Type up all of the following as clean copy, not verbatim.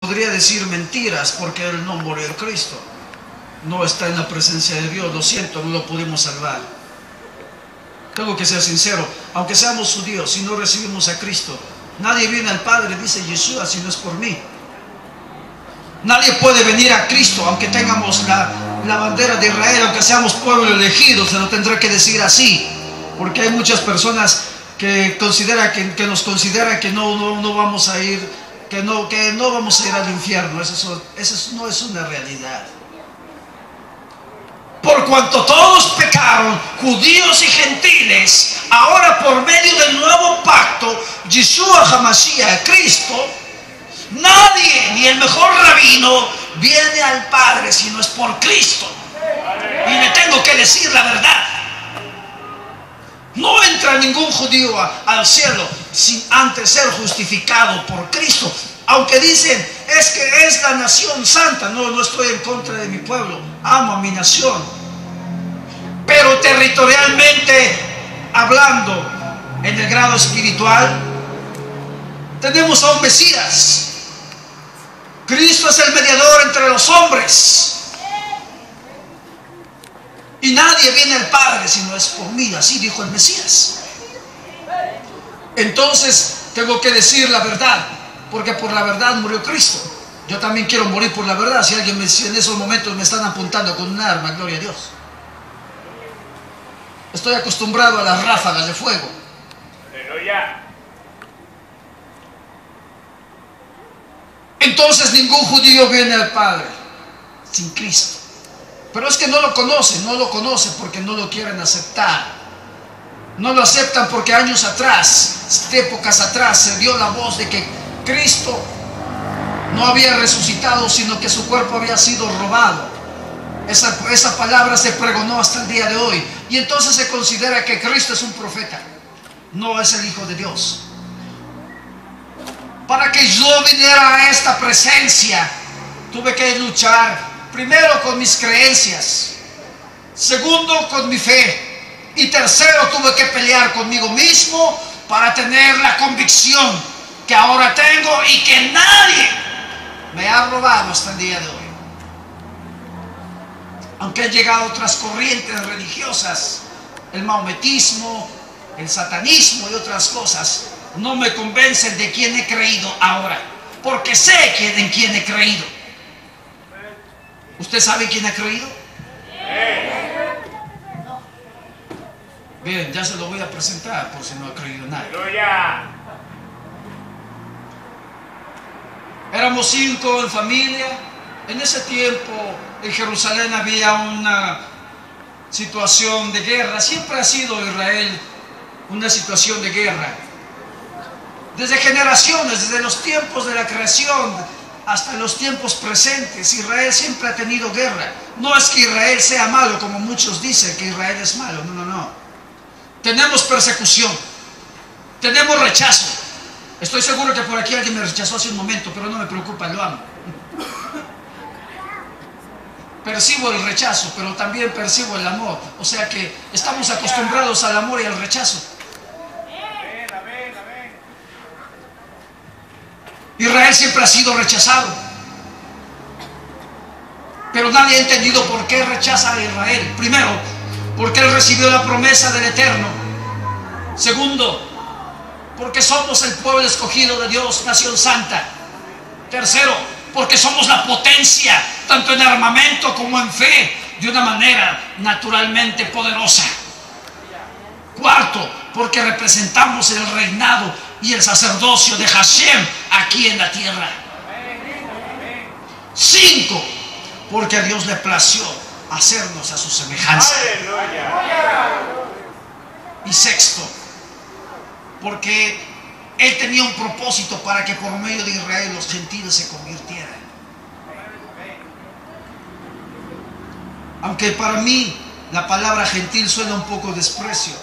podría decir mentiras porque él no murió en Cristo. No está en la presencia de Dios, lo siento, no lo pudimos salvar. Tengo que ser sincero, aunque seamos judíos, si no recibimos a Cristo, nadie viene al Padre, dice Yeshua, si no es por mí. Nadie puede venir a Cristo, aunque tengamos la bandera de Israel, aunque seamos pueblo elegido, se lo tendrá que decir así, porque hay muchas personas que nos consideran que no vamos a ir, que no vamos a ir al infierno. Eso no es una realidad. Por cuanto todos pecaron, judíos y gentiles, ahora por medio del nuevo pacto, Yeshua HaMashiach, Cristo, nadie, ni el mejor rabino, viene al Padre si no es por Cristo. Y le tengo que decir la verdad. No entra ningún judío al cielo sin antes ser justificado por Cristo. Aunque dicen, es que es la nación santa. No estoy en contra de mi pueblo. Amo a mi nación. Pero territorialmente hablando, en el grado espiritual, tenemos a un Mesías. Cristo es el mediador entre los hombres. Y nadie viene al Padre si no es por mí, así dijo el Mesías. Entonces tengo que decir la verdad, porque por la verdad murió Cristo. Yo también quiero morir por la verdad. Si alguien en esos momentos me están apuntando con un arma, gloria a Dios. Estoy acostumbrado a las ráfagas de fuego. Entonces ningún judío viene al Padre sin Cristo. Pero es que no lo conocen porque no lo quieren aceptar. No lo aceptan porque años atrás, épocas atrás, se dio la voz de que Cristo no había resucitado, sino que su cuerpo había sido robado. Esa palabra se pregonó hasta el día de hoy. Y entonces se considera que Cristo es un profeta, no es el Hijo de Dios. Para que yo viniera a esta presencia, tuve que luchar primero con mis creencias, segundo con mi fe, y tercero tuve que pelear conmigo mismo para tener la convicción que ahora tengo y que nadie me ha robado hasta el día de hoy. Aunque han llegado otras corrientes religiosas, el maometismo, el satanismo y otras cosas, no me convencen de quién he creído ahora, porque sé en quién he creído. ¿Usted sabe quién ha creído? Bien, ya se lo voy a presentar por si no ha creído nadie. Éramos 5 en familia. En ese tiempo en Jerusalén había una situación de guerra. Siempre ha sido Israel una situación de guerra. Desde generaciones, desde los tiempos de la creación hasta los tiempos presentes, Israel siempre ha tenido guerra. No es que Israel sea malo, como muchos dicen que Israel es malo. No. Tenemos persecución, tenemos rechazo. Estoy seguro que por aquí alguien me rechazó hace un momento, pero no me preocupa, lo amo. Percibo el rechazo, pero también percibo el amor. O sea que estamos acostumbrados al amor y al rechazo. Israel siempre ha sido rechazado, pero nadie ha entendido por qué rechaza a Israel. Primero, porque él recibió la promesa del Eterno. Segundo, porque somos el pueblo escogido de Dios, nación santa. Tercero, porque somos la potencia, tanto en armamento como en fe, de una manera naturalmente poderosa. Cuarto, porque representamos el reinado y el sacerdocio de Hashem aquí en la tierra. 5, porque a Dios le plació hacernos a su semejanza. Y 6, porque Él tenía un propósito para que por medio de Israel los gentiles se convirtieran. Aunque para mí la palabra gentil suena un poco desprecio,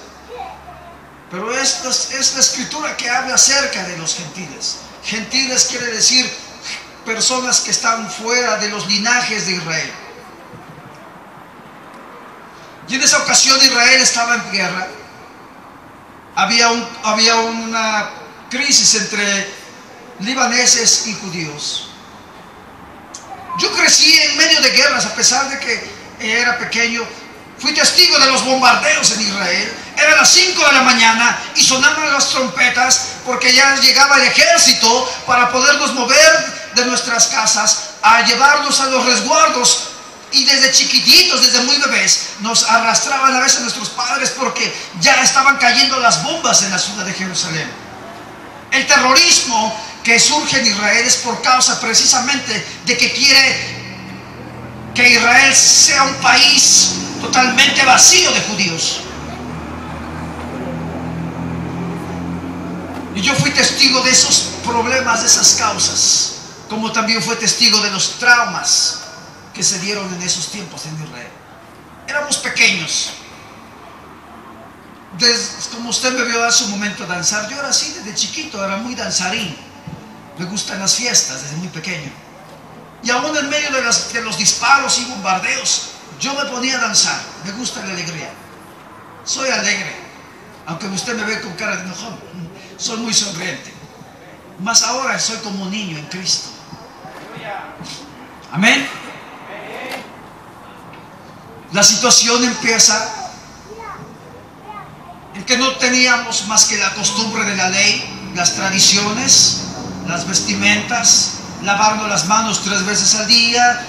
pero esta es la escritura que habla acerca de los gentiles. Gentiles quiere decir personas que están fuera de los linajes de Israel. Y en esa ocasión Israel estaba en guerra. Había una crisis entre libaneses y judíos. medio de guerras, a pesar de que era pequeño, fui testigo de los bombardeos en Israel. Eran las 5 de la mañana y sonaban las trompetas porque ya llegaba el ejército para podernos mover de nuestras casas a llevarnos a los resguardos. Y desde chiquititos, desde muy bebés, nos arrastraban a veces nuestros padres porque ya estaban cayendo las bombas en la ciudad de Jerusalén. El terrorismo que surge en Israel es por causa precisamente de que quiere que Israel sea un país totalmente vacío de judíos. Y yo fui testigo de esos problemas, de esas causas, como también fui testigo de los traumas que se dieron en esos tiempos en Israel. Éramos pequeños. Como usted me vio hace un momento danzar, yo era así desde chiquito, era muy danzarín. Me gustan las fiestas desde muy pequeño. Y aún en medio de los disparos y bombardeos, yo me ponía a danzar. Me gusta la alegría. Soy alegre, aunque usted me ve con cara de enojón. Soy muy sonriente. Más ahora soy como un niño en Cristo. Amén. La situación empieza en que no teníamos más que la costumbre de la ley, las tradiciones, las vestimentas, lavarnos las manos 3 veces al día,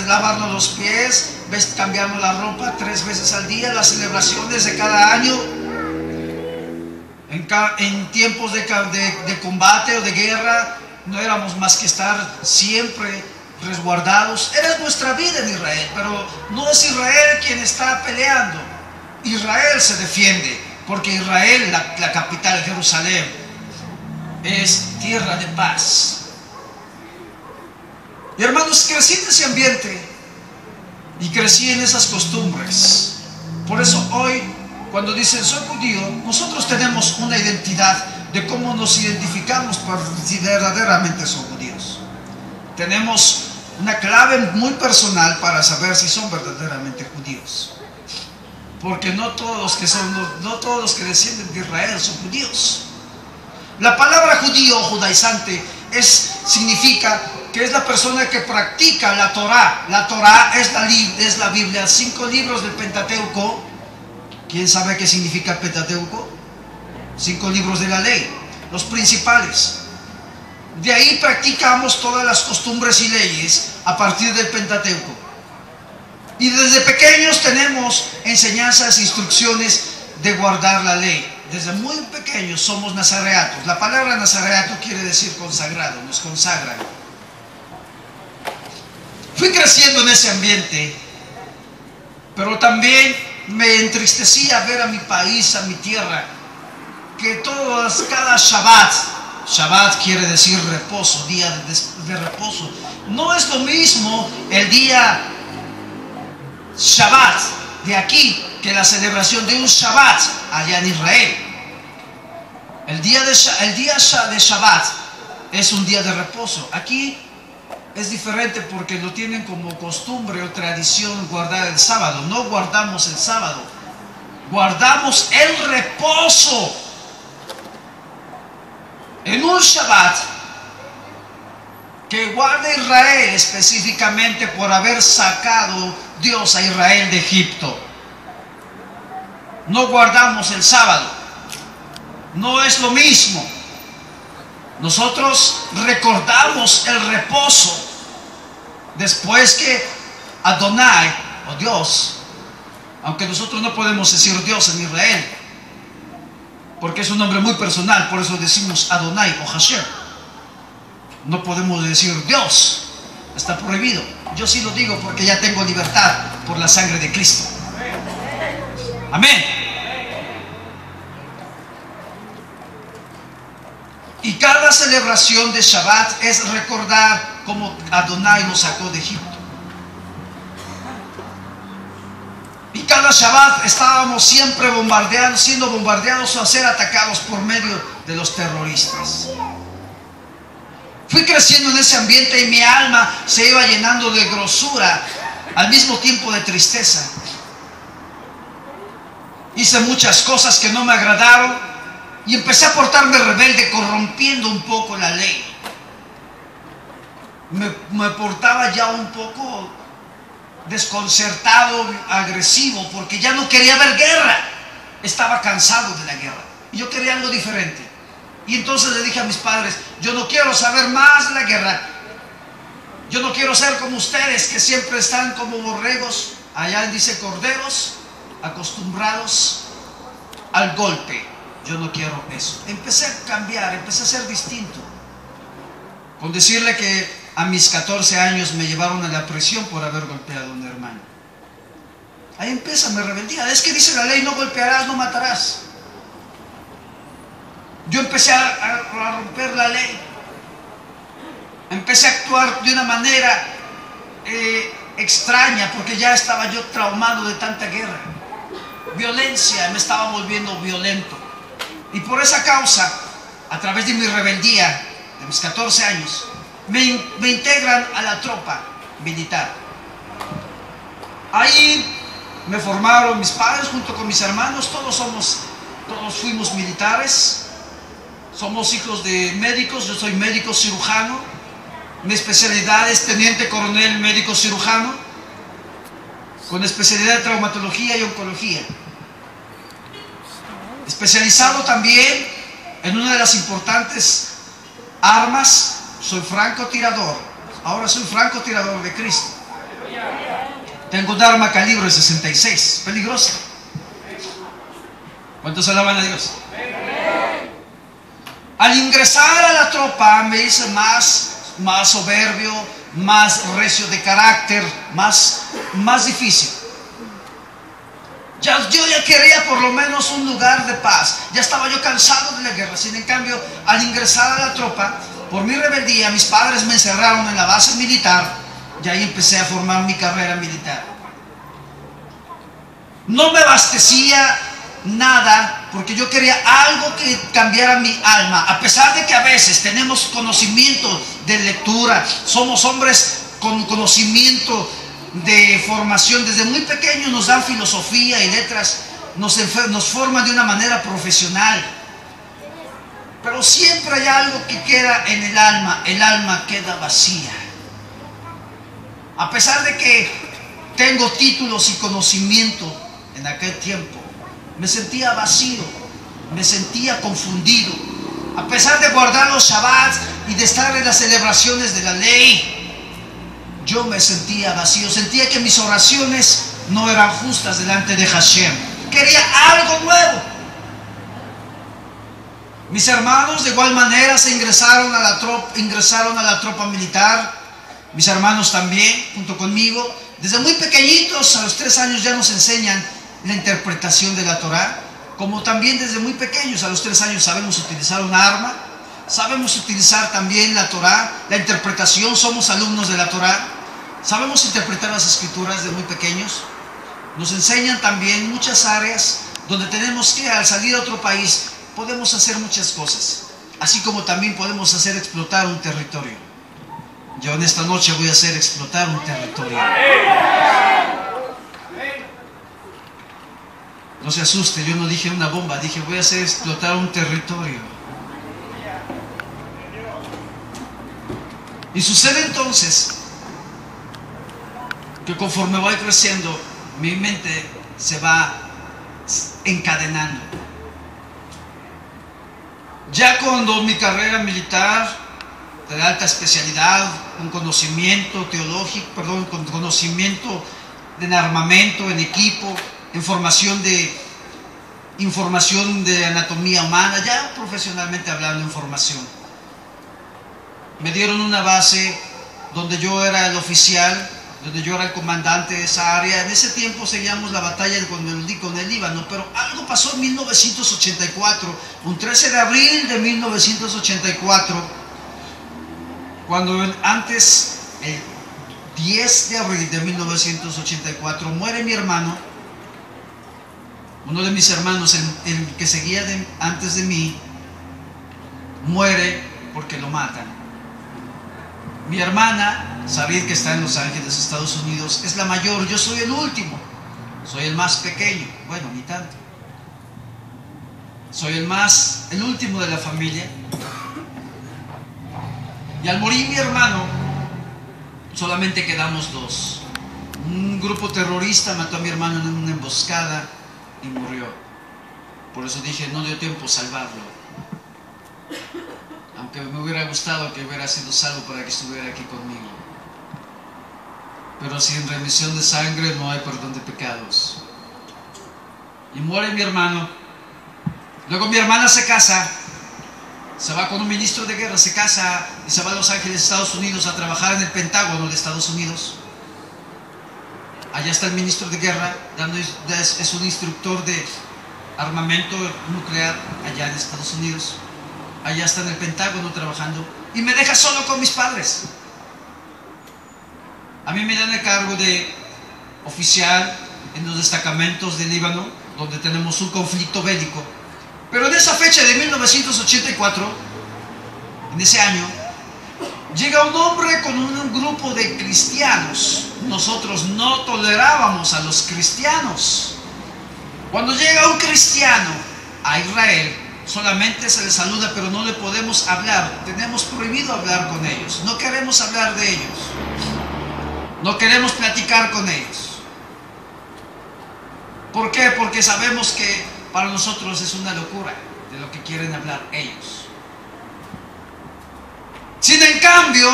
lavarnos los pies, cambiarnos la ropa 3 veces al día, las celebraciones de cada año, en tiempos de combate o de guerra, no éramos más que estar siempre resguardados. Era nuestra vida en Israel, pero no es Israel quien está peleando. Israel se defiende, porque Israel, la capital, Jerusalén, es tierra de paz. Y hermanos, crecí en ese ambiente y crecí en esas costumbres. Por eso hoy, cuando dicen soy judío, nosotros tenemos una identidad de cómo nos identificamos si verdaderamente son judíos. Tenemos una clave muy personal para saber si son verdaderamente judíos. Porque no todos los que descienden de Israel son judíos. La palabra judío o judaizante significa que es la persona que practica la Torah. La Torah es la Biblia, 5 libros del Pentateuco. ¿Quién sabe qué significa el Pentateuco? 5 libros de la ley, los principales. De ahí practicamos todas las costumbres y leyes a partir del Pentateuco. Y desde pequeños tenemos enseñanzas, instrucciones de guardar la ley. Desde muy pequeños somos nazareatos. La palabra nazareato quiere decir consagrado, nos consagran. Fui creciendo en ese ambiente, pero también me entristecía ver a mi país, a mi tierra, que cada Shabbat quiere decir reposo, día de reposo. No es lo mismo el día Shabbat de aquí que la celebración de un Shabbat allá en Israel. El día de Shabbat es un día de reposo. Aquí es diferente porque lo tienen como costumbre o tradición guardar el sábado. No guardamos el sábado, guardamos el reposo. En un Shabbat que guarda Israel específicamente por haber sacado Dios a Israel de Egipto. No guardamos el sábado. No es lo mismo. Nosotros recordamos el reposo después que Adonai, o Dios, aunque nosotros no podemos decir Dios en Israel, porque es un nombre muy personal, por eso decimos Adonai o Hashem. No podemos decir Dios, está prohibido. Yo sí lo digo porque ya tengo libertad por la sangre de Cristo. Amén. Y cada celebración de Shabbat es recordar cómo Adonai nos sacó de Egipto. Y cada Shabbat estábamos siempre siendo bombardeados o a ser atacados por medio de los terroristas. Fui creciendo en ese ambiente y mi alma se iba llenando de grosura, al mismo tiempo de tristeza. Hice muchas cosas que no me agradaron y empecé a portarme rebelde, corrompiendo un poco la ley. me portaba ya un poco desconcertado, agresivo, porque ya no quería ver guerra. Estaba cansado de la guerra y yo quería algo diferente. Y entonces le dije a mis padres: yo no quiero saber más de la guerra. Yo no quiero ser como ustedes, que siempre están como borregos, allá dice corderos, acostumbrados al golpe. Yo no quiero eso. Empecé a cambiar, empecé a ser distinto. Con decirle que a mis 14 años me llevaron a la prisión por haber golpeado a un hermano. Ahí empieza mi rebeldía. Es que dice la ley: no golpearás, no matarás. Yo empecé a romper la ley. Empecé a actuar de una manera extraña, porque ya estaba yo traumado de tanta guerra. Violencia, me estaba volviendo violento. Y por esa causa, a través de mi rebeldía, de mis 14 años, me integran a la tropa militar. Ahí me formaron mis padres junto con mis hermanos. Todos fuimos militares. Somos hijos de médicos. Yo soy médico cirujano. Mi especialidad es teniente coronel médico cirujano, con especialidad de traumatología y oncología. Especializado también en una de las importantes armas. Soy francotirador. Ahora soy francotirador de Cristo. Tengo un arma calibre 66, peligrosa. ¿Cuántos alaban a Dios? Al ingresar a la tropa me hice más soberbio, más recio de carácter, más difícil. Yo ya quería por lo menos un lugar de paz. Ya estaba yo cansado de la guerra. Sin en cambio, al ingresar a la tropa, por mi rebeldía, mis padres me encerraron en la base militar y ahí empecé a formar mi carrera militar. No me abastecía nada, porque yo quería algo que cambiara mi alma. A pesar de que a veces tenemos conocimiento de lectura, somos hombres con conocimiento de formación, desde muy pequeños nos dan filosofía y letras, nos forman de una manera profesional, pero siempre hay algo que queda en el alma queda vacía. A pesar de que tengo títulos y conocimiento, en aquel tiempo me sentía vacío, me sentía confundido. A pesar de guardar los Shabbats y de estar en las celebraciones de la ley, yo me sentía vacío. Sentía que mis oraciones no eran justas delante de Hashem. Quería algo nuevo. Mis hermanos de igual manera se ingresaron a la tropa militar. Mis hermanos también, junto conmigo. Desde muy pequeñitos, a los 3 años ya nos enseñan la interpretación de la Torah. Como también desde muy pequeños, a los 3 años, sabemos utilizar un arma. Sabemos utilizar también la Torah, la interpretación. Somos alumnos de la Torah. Sabemos interpretar las escrituras de muy pequeños. Nos enseñan también muchas áreas donde tenemos que, al salir a otro país, podemos hacer muchas cosas. Así como también podemos hacer explotar un territorio. Yo en esta noche voy a hacer explotar un territorio. No se asuste, yo no dije una bomba, dije voy a hacer explotar un territorio. Y sucede entonces que conforme voy creciendo, mi mente se va encadenando. Ya cuando mi carrera militar de alta especialidad, con conocimiento teológico, con conocimiento en armamento, en equipo, información de anatomía humana, ya profesionalmente hablando, información. Me dieron una base donde yo era el oficial, donde yo era el comandante de esa área. En ese tiempo seguíamos la batalla con el Líbano, pero algo pasó en 1984, un 13 de abril de 1984, cuando el 10 de abril de 1984 muere mi hermano, uno de mis hermanos, el que seguía antes de mí, muere porque lo matan. Mi hermana, Sarid, que está en Los Ángeles, Estados Unidos, es la mayor. Yo soy el último, soy el más pequeño, bueno, ni tanto. Soy el último de la familia. Y al morir mi hermano, Solamente quedamos dos. Un grupo terrorista mató a mi hermano en una emboscada y murió. Por eso dije, no dio tiempo salvarlo. Aunque me hubiera gustado que hubiera sido salvo para que estuviera aquí conmigo. Pero sin remisión de sangre no hay perdón de pecados. Y muere mi hermano. Luego mi hermana se casa. Se va con un ministro de guerra, se casa y se va a Los Ángeles, Estados Unidos, a trabajar en el Pentágono de Estados Unidos. Allá está el ministro de guerra, es un instructor de armamento nuclear allá en Estados Unidos. Allá está en el Pentágono trabajando y me deja solo con mis padres. A mí me dan el cargo de oficial en los destacamentos de Líbano, donde tenemos un conflicto bélico. Pero en esa fecha de 1984, en ese año, llega un hombre con un grupo de cristianos. Nosotros no tolerábamos a los cristianos. Cuando llega un cristiano a Israel, solamente se le saluda, pero no le podemos hablar. Tenemos prohibido hablar con ellos. No queremos hablar de ellos. No queremos platicar con ellos. ¿Por qué? Porque sabemos que para nosotros es una locura de lo que quieren hablar ellos. Sin en cambio,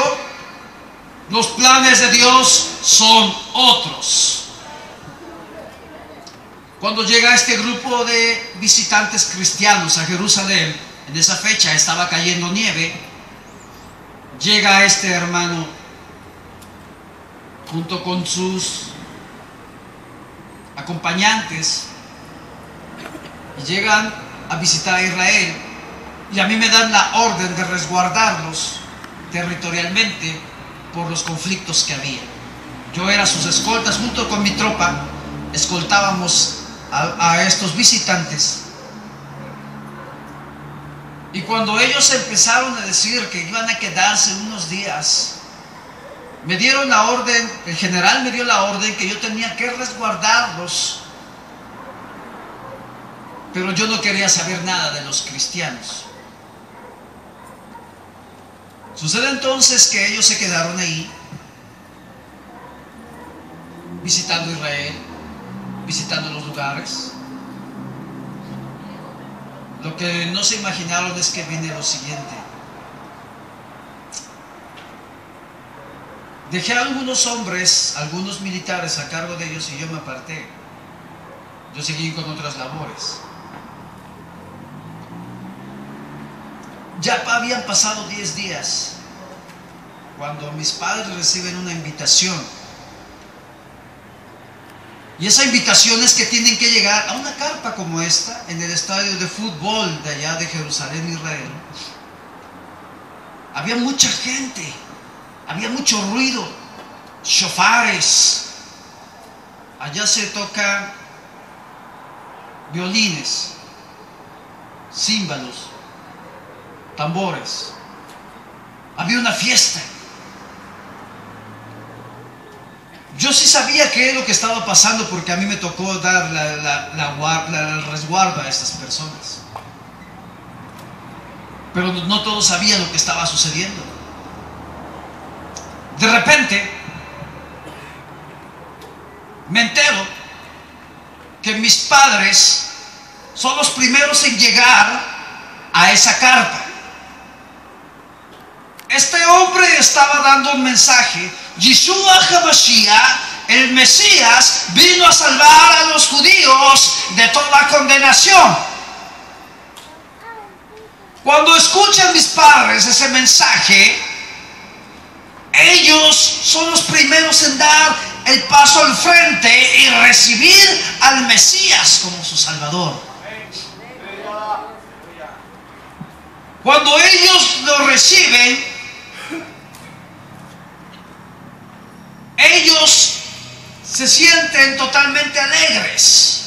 los planes de Dios son otros. Cuando llega este grupo de visitantes cristianos a Jerusalén, en esa fecha estaba cayendo nieve, llega este hermano junto con sus acompañantes y llegan a visitar a Israel, y a mí me dan la orden de resguardarlos territorialmente por los conflictos que había. Yo era sus escoltas, junto con mi tropa escoltábamos a estos visitantes. Y cuando ellos empezaron a decir que iban a quedarse unos días, me dieron la orden, el general me dio la orden que yo tenía que resguardarlos. Pero yo no quería saber nada de los cristianos. Sucede entonces que ellos se quedaron ahí, visitando Israel, visitando los lugares. Lo que no se imaginaron es que viene lo siguiente. Dejé a algunos hombres, algunos militares a cargo de ellos y yo me aparté. Yo seguí con otras labores. Ya habían pasado 10 días cuando mis padres reciben una invitación. Y esa invitación es que tienen que llegar a una carpa como esta en el estadio de fútbol de allá de Jerusalén, Israel. Había mucha gente, había mucho ruido, shofares. Allá se tocan violines, címbalos, tambores. Había una fiesta. Yo sí sabía qué es lo que estaba pasando porque a mí me tocó dar el resguardo a estas personas. Pero no todos sabían lo que estaba sucediendo. De repente me entero que mis padres son los primeros en llegar a esa carpa. Este hombre estaba dando un mensaje. Yeshua HaMashiach, el Mesías, vino a salvar a los judíos de toda condenación. Cuando escuchan mis padres ese mensaje, ellos son los primeros en dar el paso al frente y recibir al Mesías como su Salvador. Cuando ellos lo reciben, ellos se sienten totalmente alegres.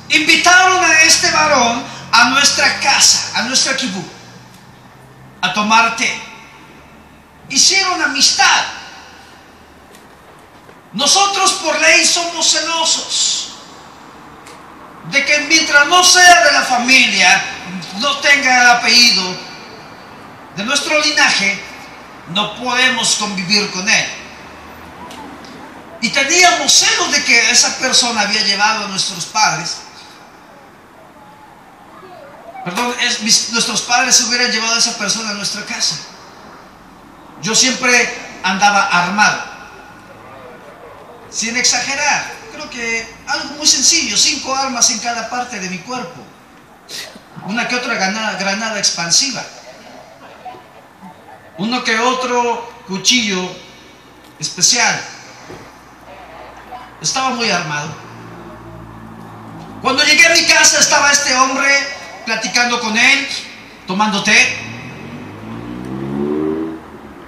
Invitaron a este varón a nuestra casa, a nuestra kibú, a tomar té. Hicieron amistad. Nosotros por ley somos celosos de que mientras no sea de la familia, no tenga el apellido de nuestro linaje, no podemos convivir con él. Y teníamos celos de que esa persona había llevado a nuestros padres. Perdón, nuestros padres se hubieran llevado a esa persona a nuestra casa. Yo siempre andaba armado, sin exagerar. Creo que algo muy sencillo: 5 armas en cada parte de mi cuerpo, una que otra granada expansiva, uno que otro cuchillo especial. Estaba muy armado. Cuando llegué a mi casa estaba este hombre platicando con él, tomando té.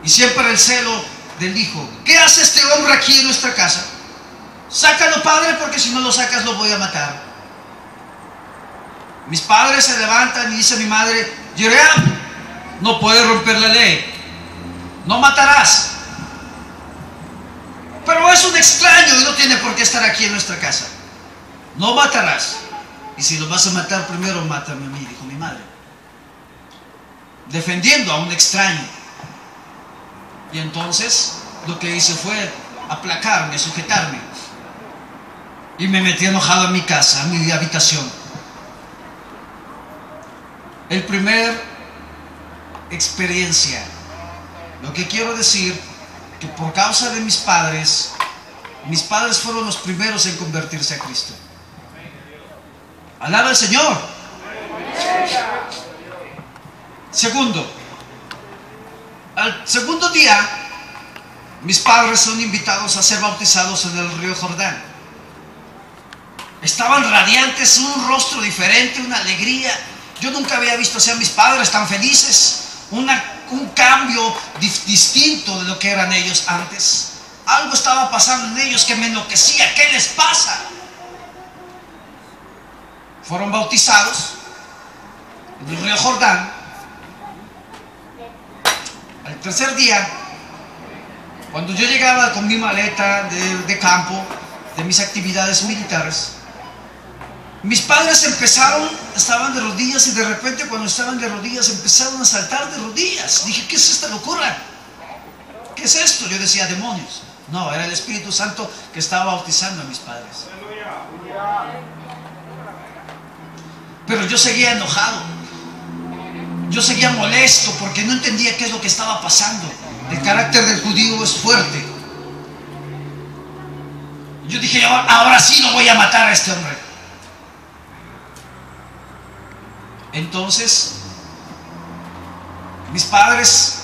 Y siempre el celo del hijo: ¿qué hace este hombre aquí en nuestra casa? Sácalo, padre, porque si no lo sacas lo voy a matar. Mis padres se levantan y dice mi madre: Yereab, no puedes romper la ley, no matarás. Pero es un extraño y no tiene por qué estar aquí en nuestra casa. No matarás. Y si lo vas a matar, primero mátame a mí, dijo mi madre, defendiendo a un extraño. Y entonces lo que hice fue aplacarme, sujetarme. Y me metí enojado a mi casa, a mi habitación. El primer experiencia. Lo que quiero decir, que por causa de mis padres fueron los primeros en convertirse a Cristo. Alaba al Señor. Segundo, al segundo día, mis padres son invitados a ser bautizados en el río Jordán. Estaban radiantes, un rostro diferente, una alegría. Yo nunca había visto a mis padres tan felices. Un cambio distinto de lo que eran ellos antes. Algo estaba pasando en ellos que me enloquecía. ¿Qué les pasa? Fueron bautizados en el río Jordán. Al tercer día, cuando yo llegaba con mi maleta de campo, de mis actividades militares, mis padres estaban de rodillas, y de repente cuando estaban de rodillas empezaron a saltar de rodillas. Dije: ¿qué es esta locura? ¿Qué es esto? Yo decía: demonios. No, era el Espíritu Santo que estaba bautizando a mis padres. Pero yo seguía enojado, yo seguía molesto porque no entendía qué es lo que estaba pasando. El carácter del judío es fuerte. Yo dije: ahora sí lo voy a matar a este hombre. Entonces mis padres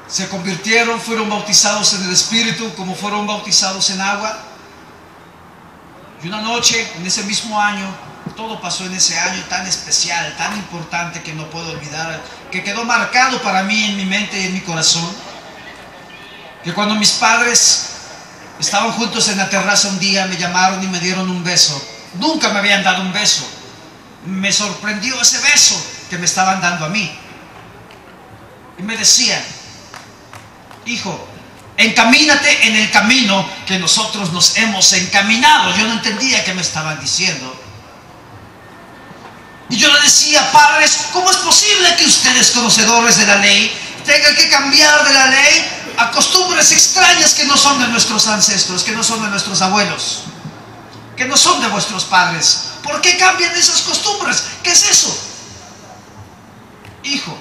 se convirtieron, fueron bautizados en el Espíritu como fueron bautizados en agua. Y una noche, en ese mismo año, todo pasó en ese año tan especial, tan importante, que no puedo olvidar, que quedó marcado para mí en mi mente y en mi corazón. Que cuando mis padres estaban juntos en la terraza un día, me llamaron y me dieron un beso. Nunca me habían dado un beso. Me sorprendió ese beso que me estaban dando a mí. Y me decían: hijo, encamínate en el camino que nosotros nos hemos encaminado. Yo no entendía qué me estaban diciendo. Y yo le decía: padres, ¿cómo es posible que ustedes, conocedores de la ley, tengan que cambiar de la ley a costumbres extrañas que no son de nuestros ancestros, que no son de nuestros abuelos, que no son de vuestros padres? ¿Por qué cambian esas costumbres? ¿Qué es eso? Hijo,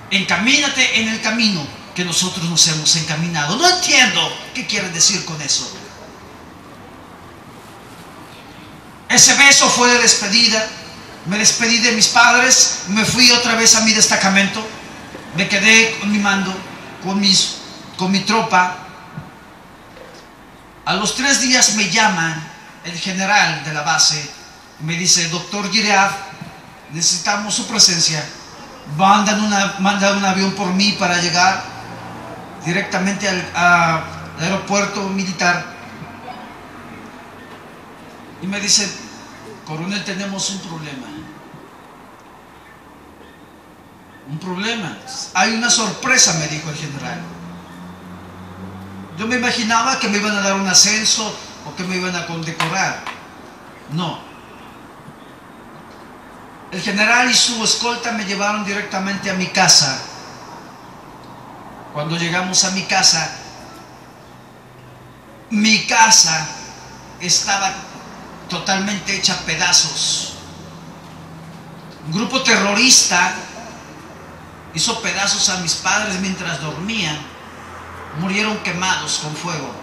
encamínate en el camino que nosotros nos hemos encaminado. No entiendo qué quiere decir con eso. Ese beso fue de despedida. Me despedí de mis padres, me fui otra vez a mi destacamento, me quedé con mi mando, con mi tropa. A los 3 días me llaman el general de la base, me dice: doctor Yereab, necesitamos su presencia. Manda un avión por mí para llegar directamente al aeropuerto militar. Y me dice: coronel, tenemos un problema. Un problema. Hay una sorpresa, me dijo el general. Yo me imaginaba que me iban a dar un ascenso o que me iban a condecorar. No. El general y su escolta me llevaron directamente a mi casa. Cuando llegamos a mi casa, Mi casa estaba totalmente hecha a pedazos. Un grupo terrorista hizo pedazos a mis padres mientras dormían. Murieron quemados con fuego.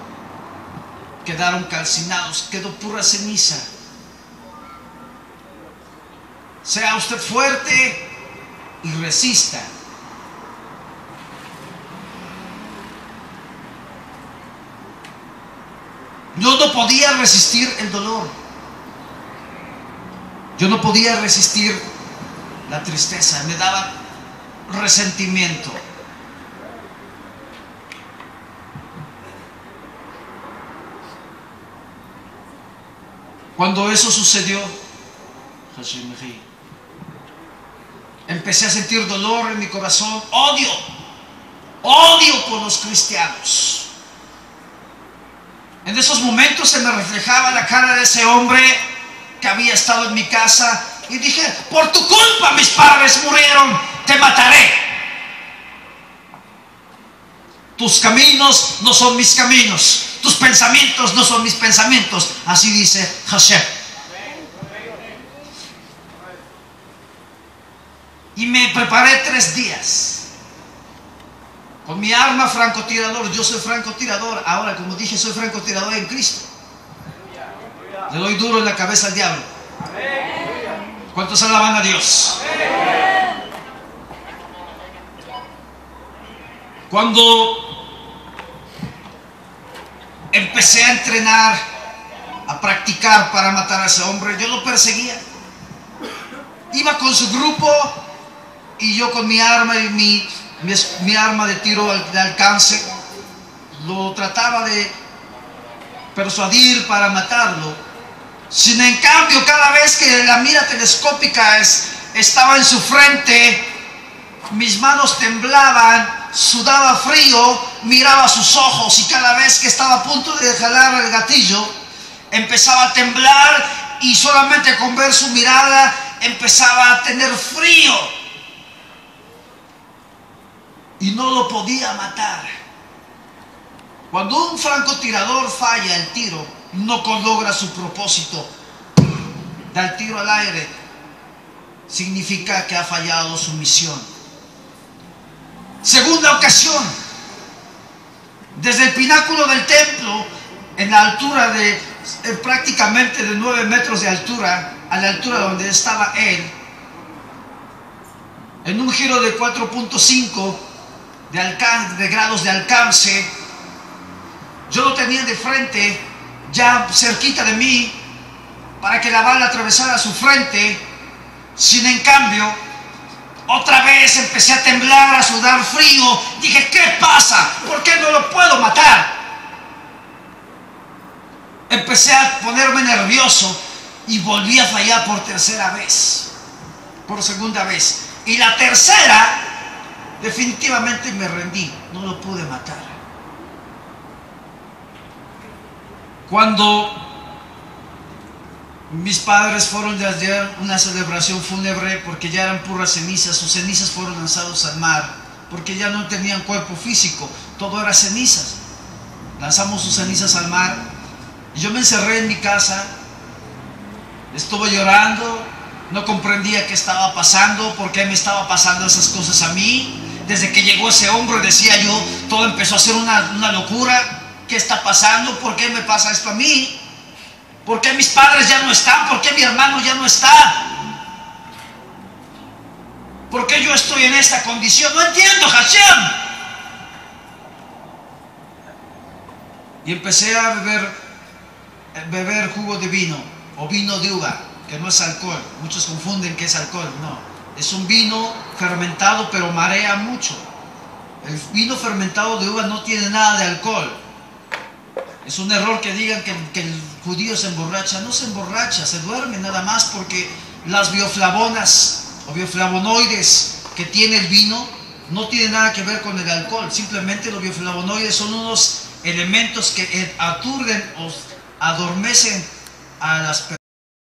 Quedaron calcinados, quedó pura ceniza. Sea usted fuerte y resista. Yo no podía resistir el dolor. Yo no podía resistir la tristeza. Me daba resentimiento. Cuando eso sucedió, empecé a sentir dolor en mi corazón, odio por los cristianos. En esos momentos se me reflejaba la cara de ese hombre que había estado en mi casa y dije: por tu culpa mis padres murieron, te mataré. Tus caminos no son mis caminos, tus pensamientos no son mis pensamientos. Así dice Hashem. Y me preparé 3 días con mi arma francotirador. Yo soy francotirador. Ahora, como dije, soy francotirador en Cristo. Le doy duro en la cabeza al diablo. ¿Cuántos alaban a Dios? Cuando empecé a entrenar, a practicar para matar a ese hombre, yo lo perseguía. Iba con su grupo y yo con mi arma y mi arma de tiro de alcance lo trataba de persuadir para matarlo. Sin en cambio, cada vez que la mira telescópica estaba en su frente, mis manos temblaban, sudaba frío, miraba sus ojos, y cada vez que estaba a punto de jalar el gatillo, empezaba a temblar, y solamente con ver su mirada empezaba a tener frío y no lo podía matar. Cuando un francotirador falla el tiro, no logra su propósito, da el tiro al aire, significa que ha fallado su misión. Segunda ocasión, desde el pináculo del templo, en la altura de prácticamente de 9 metros de altura, a la altura donde estaba él, en un giro de 4.5 de grados de alcance, yo lo tenía de frente, ya cerquita de mí, para que la bala atravesara su frente. Sin en cambio, otra vez empecé a temblar, a sudar frío. Dije: ¿qué pasa? ¿Por qué no lo puedo matar? Empecé a ponerme nervioso y volví a fallar por tercera vez, por segunda vez. Y la tercera, definitivamente me rendí, no lo pude matar. Cuando mis padres fueron de hacer una celebración fúnebre, porque ya eran puras cenizas, sus cenizas fueron lanzados al mar, porque ya no tenían cuerpo físico, todo era cenizas. Lanzamos sus cenizas al mar y yo me encerré en mi casa, estuve llorando, no comprendía qué estaba pasando, por qué me estaba pasando esas cosas a mí. Desde que llegó ese hombre, decía yo, todo empezó a ser una locura. ¿Qué está pasando? ¿Por qué me pasa esto a mí? ¿Por qué mis padres ya no están? ¿Por qué mi hermano ya no está? ¿Por qué yo estoy en esta condición? No entiendo, Hashem. Y empecé a beber jugo de vino, o vino de uva, que no es alcohol. Muchos confunden que es alcohol. No, es un vino fermentado, pero marea mucho. El vino fermentado de uva no tiene nada de alcohol. Es un error que digan que el judío se emborracha. No se emborracha, se duerme nada más, porque las bioflavonas o bioflavonoides que tiene el vino no tienen nada que ver con el alcohol. Simplemente los bioflavonoides son unos elementos que aturden o adormecen a las personas.